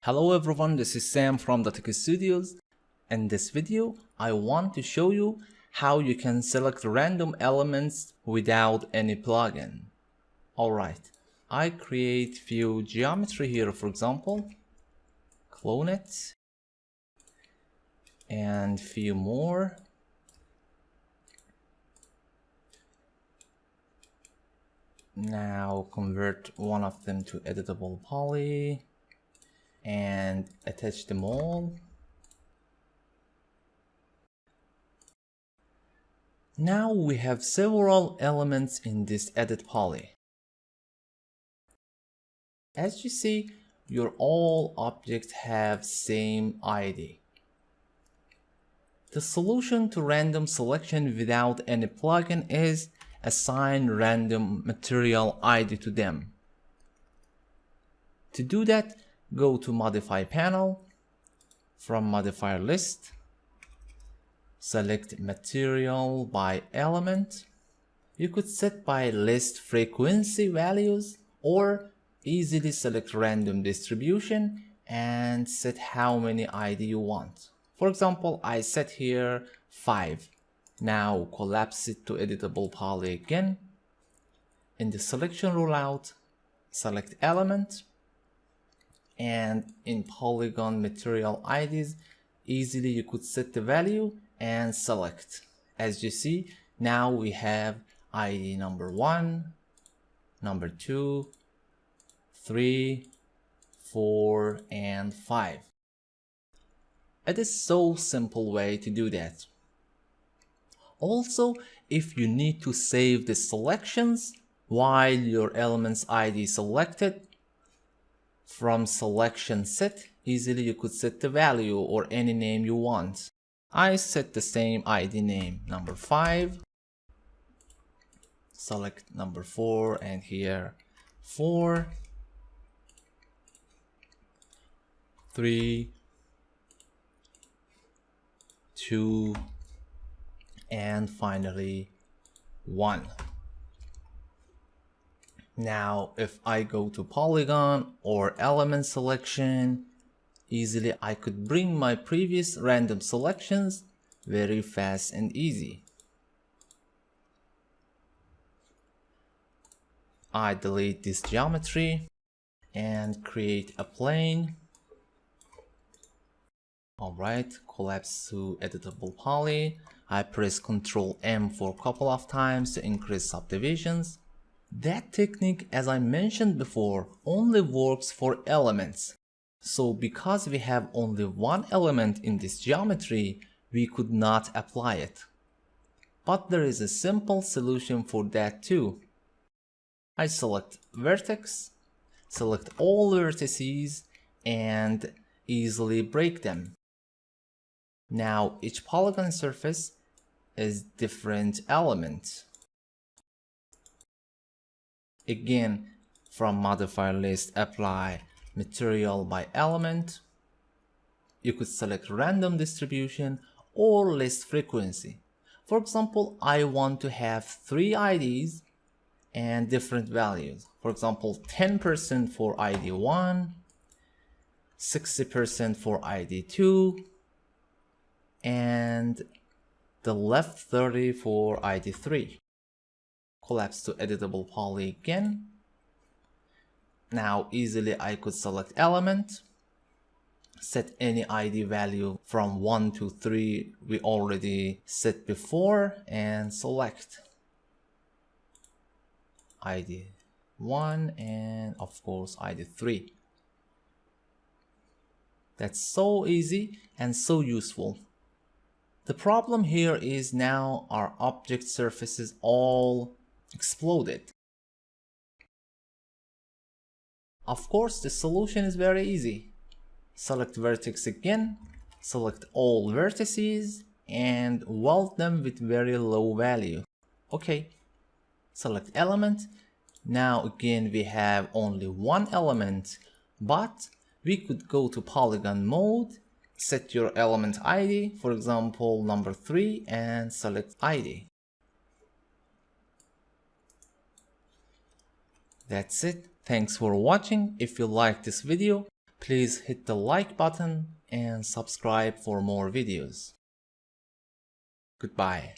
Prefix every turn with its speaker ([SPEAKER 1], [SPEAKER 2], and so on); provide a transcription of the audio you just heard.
[SPEAKER 1] Hello everyone, this is Sam from DATEC Studios. In this video, I want to show you how you can select random elements without any plugin. Alright, I create few geometry here, for example, clone it, and few more. Now convert one of them to editable poly and attach them all. Now we have several elements in this edit poly. As you see, your all objects have same ID. The solution to random selection without any plugin is assign random material ID to them. To do that, go to Modify panel, from Modifier list, select Material by Element. You could set by list frequency values or easily select Random Distribution and set how many ID you want. For example, I set here 5. Now collapse it to editable poly again. In the selection rollout, select Element. And in polygon material IDs, easily you could set the value and select. As you see, now we have ID number 1, number 2, 3, 4, and 5. It is so simple way to do that. Also, if you need to save the selections while your element's ID is selected, from selection set, easily you could set the value or any name you want. I set the same ID name, number 5. Select number 4 and here 4, 3, 2, and finally 1. Now, if I go to polygon or element selection, easily I could bring my previous random selections very fast and easy. I delete this geometry and create a plane. Alright, collapse to editable poly. I press Ctrl M for a couple of times to increase subdivisions. That technique, as I mentioned before, only works for elements. So because we have only one element in this geometry, we could not apply it. But there is a simple solution for that too. I select vertex, select all vertices, and easily break them. Now each polygon surface is different element. Again, from modifier list, apply material by element. You could select random distribution or list frequency. For example, I want to have 3 IDs and different values. For example, 10% for ID 1, 60% for ID 2, and the left 30 for ID 3. Collapse to editable poly again. Now easily I could select element, set any ID value from 1 to 3 we already set before, and select ID 1 and of course ID 3. That's so easy and so useful. The problem here is now our object surfaces all exploded. Of course, the solution is very easy. Select vertex again, select all vertices, and weld them with very low value. Okay, select element. Now again we have only one element, but we could go to polygon mode, set your element ID, for example number 3, and select ID. That's it. Thanks for watching. If you like this video, Please hit the like button and subscribe for more videos. Goodbye.